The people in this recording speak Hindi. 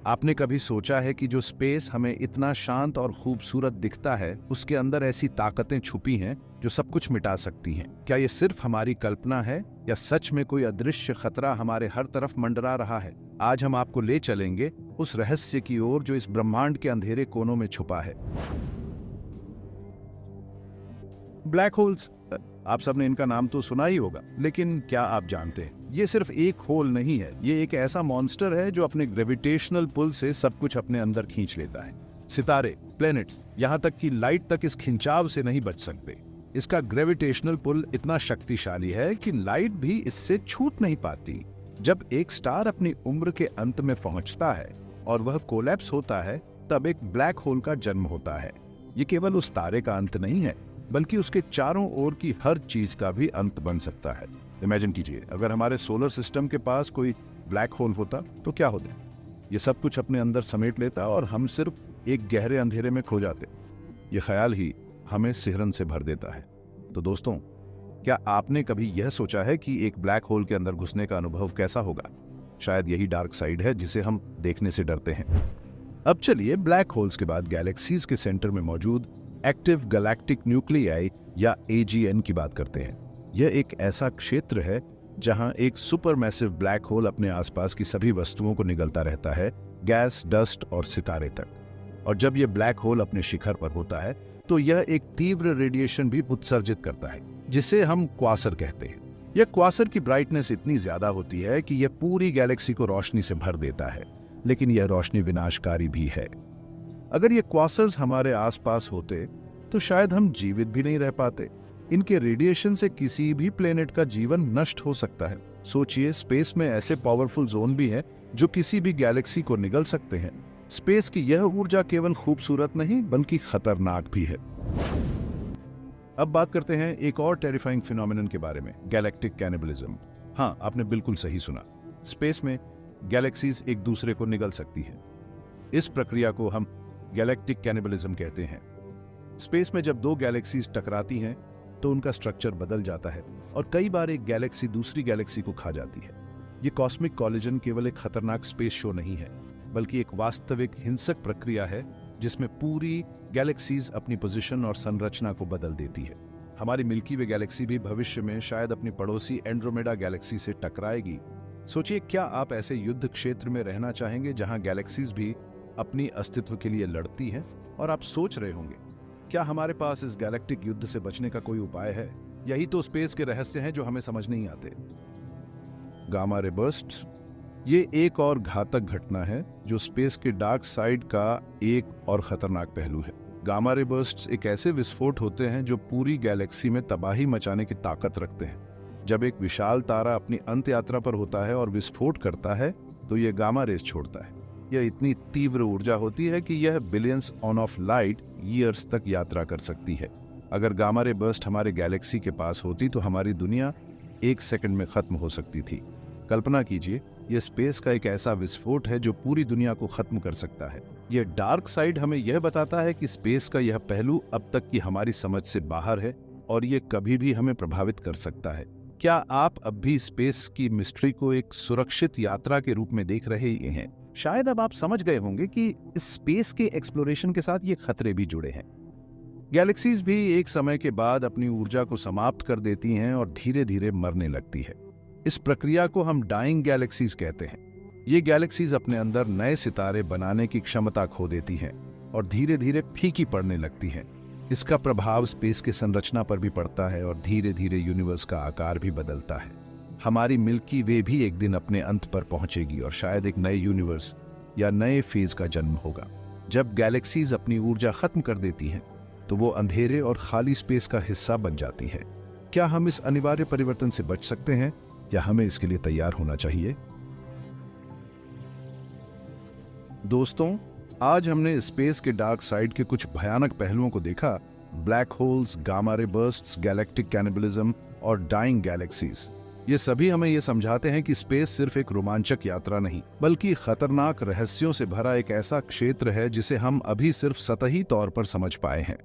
आपने कभी सोचा है कि जो स्पेस हमें इतना शांत और खूबसूरत दिखता है, उसके अंदर ऐसी ताकतें छुपी हैं जो सब कुछ मिटा सकती हैं? क्या ये सिर्फ हमारी कल्पना है या सच में कोई अदृश्य खतरा हमारे हर तरफ मंडरा रहा है? आज हम आपको ले चलेंगे उस रहस्य की ओर जो इस ब्रह्मांड के अंधेरे कोनों में छुपा है। ब्लैक होल्स, आप सबने इनका नाम तो सुना ही होगा, लेकिन क्या आप जानते हैं ये सिर्फ एक होल नहीं है। ये एक ऐसा मॉन्स्टर है जो अपने ग्रेविटेशनल पुल से सब कुछ अपने अंदर खींच लेता है। सितारे, प्लैनेट्स, यहाँ तक कि लाइट तक इस खिंचाव से नहीं बच सकते। इसका ग्रेविटेशनल पुल इतना शक्तिशाली है कि लाइट भी इससे छूट नहीं पाती। जब एक स्टार अपनी उम्र के अंत में पहुंचता है और वह कोलैप्स होता है, तब एक ब्लैक होल का जन्म होता है। ये केवल उस तारे का अंत नहीं है, बल्कि उसके चारों ओर की हर चीज का भी अंत बन सकता है। इमेजिन कीजिए, अगर हमारे सोलर सिस्टम के पास कोई ब्लैक होल होता तो क्या होता? ये सब कुछ अपने अंदर समेट लेता और हम सिर्फ एक गहरे अंधेरे में खो जाते। ये ख्याल ही हमें सिहरन से भर देता है। तो दोस्तों, क्या आपने कभी यह सोचा है कि एक ब्लैक होल के अंदर घुसने का अनुभव कैसा होगा? शायद यही डार्क साइड है जिसे हम देखने से डरते हैं। अब चलिए ब्लैक होल्स के बाद गैलेक्सीज के सेंटर में मौजूद एक्टिव गैलेक्टिक न्यूक्लियाई या AGN की बात करते हैं। यह एक ऐसा क्षेत्र है जहां एक सुपरमैसिव ब्लैक होल अपने आसपास की सभी वस्तुओं को निगलता रहता है, गैस, डस्ट और सितारे तक। और जब यह ब्लैक होल अपने शिखर पर होता है तो यह एक तीव्र रेडिएशन भी उत्सर्जित करता है, जिसे हम क्वासर कहते हैं। यह क्वासर की ब्राइटनेस इतनी ज्यादा होती है कि यह पूरी गैलेक्सी को रोशनी से भर देता है, लेकिन यह रोशनी विनाशकारी भी है। अगर ये क्वासर्स हमारे आसपास होते तो शायद हम जीवित भी नहीं रह पाते। इनके रेडिएशन से किसी भी प्लेनेट का जीवन नष्ट हो सकता है। सोचिए, स्पेस में ऐसे पावरफुल जोन भी हैं जो किसी भी गैलेक्सी को निगल सकते हैं। स्पेस की यह ऊर्जा केवल खूबसूरत नहीं बल्कि खतरनाक भी है। अब बात करते हैं एक और टेरिफाइंग फिनोमिनन के बारे में, गैलेक्टिक कैनिबलिज्म। हाँ, आपने बिल्कुल सही सुना। स्पेस में गैलेक्सीज एक दूसरे को निगल सकती हैं। इस प्रक्रिया को हम गैलेक्टिक कैनिबलिज्म कहते हैं। स्पेस में जब दो गैलेक्सीज टकराती हैं तो उनका स्ट्रक्चर बदल जाता है और कई बार एक गैलेक्सी दूसरी गैलेक्सी को खा जाती है। ये कॉस्मिक कॉलिजन केवल एक खतरनाक स्पेस शो नहीं है, बल्कि एक वास्तविक हिंसक प्रक्रिया है जिसमें पूरी गैलेक्सीज अपनी पोजीशन और संरचना को बदल देती है। हमारी मिल्की वे गैलेक्सी भी भविष्य में शायद अपनी पड़ोसी एंड्रोमेडा गैलेक्सी से टकराएगी। सोचिए, क्या आप ऐसे युद्ध क्षेत्र में रहना चाहेंगे जहां गैलेक्सीज भी अपनी अस्तित्व के लिए लड़ती हैं? और आप सोच रहे होंगे, क्या हमारे पास इस गैलेक्टिक युद्ध से बचने का कोई उपाय है? यही तो स्पेस के रहस्य हैं जो हमें समझ नहीं आते। गामा रे बर्स्ट, ये एक और घातक घटना है जो स्पेस के डार्क साइड का एक और खतरनाक पहलू है। गामा रे बर्स्ट्स एक ऐसे विस्फोट होते हैं जो पूरी गैलेक्सी में तबाही मचाने की ताकत रखते हैं। जब एक विशाल तारा अपनी अंत यात्रा पर होता है और विस्फोट करता है तो यह गामा रेस छोड़ता है। यह इतनी तीव्र ऊर्जा होती है कि यह billions on off light years तक यात्रा कर सकती है। अगर गामा रे बर्स्ट हमारे गैलेक्सी के पास होती तो हमारी दुनिया 1 सेकंड में खत्म हो सकती थी। कल्पना कीजिए, यह स्पेस का एक ऐसा विस्फोट है जो पूरी दुनिया को खत्म कर सकता है। यह डार्क साइड हमें यह बताता है कि स्पेस का यह पहलू अब तक की हमारी समझ से बाहर है और यह कभी भी हमें प्रभावित कर सकता है। क्या आप अब भी स्पेस की मिस्ट्री को एक सुरक्षित यात्रा के रूप में देख रहे हैं? शायद अब आप समझ गए होंगे कि इस स्पेस के एक्सप्लोरेशन के साथ ये खतरे भी जुड़े हैं। गैलेक्सीज भी एक समय के बाद अपनी ऊर्जा को समाप्त कर देती हैं और धीरे धीरे मरने लगती है। इस प्रक्रिया को हम डाइंग गैलेक्सीज कहते हैं। ये गैलेक्सीज अपने अंदर नए सितारे बनाने की क्षमता खो देती हैं और धीरे धीरे फीकी पड़ने लगती हैं। इसका प्रभाव स्पेस की संरचना पर भी पड़ता है और धीरे धीरे यूनिवर्स का आकार भी बदलता है। हमारी मिल्की वे भी एक दिन अपने अंत पर पहुंचेगी और शायद एक नए यूनिवर्स या नए फेज का जन्म होगा। जब गैलेक्सीज अपनी ऊर्जा खत्म कर देती हैं तो वो अंधेरे और खाली स्पेस का हिस्सा बन जाती है। क्या हम इस अनिवार्य परिवर्तन से बच सकते हैं या हमें इसके लिए तैयार होना चाहिए? दोस्तों, आज हमने स्पेस के डार्क साइड के कुछ भयानक पहलुओं को देखा। Black holes, gamma ray bursts, galactic cannibalism और डाइंग गैलेक्सीज। ये सभी हमें ये समझाते हैं कि स्पेस सिर्फ एक रोमांचक यात्रा नहीं, बल्कि खतरनाक रहस्यों से भरा एक ऐसा क्षेत्र है जिसे हम अभी सिर्फ सतही तौर पर समझ पाए हैं।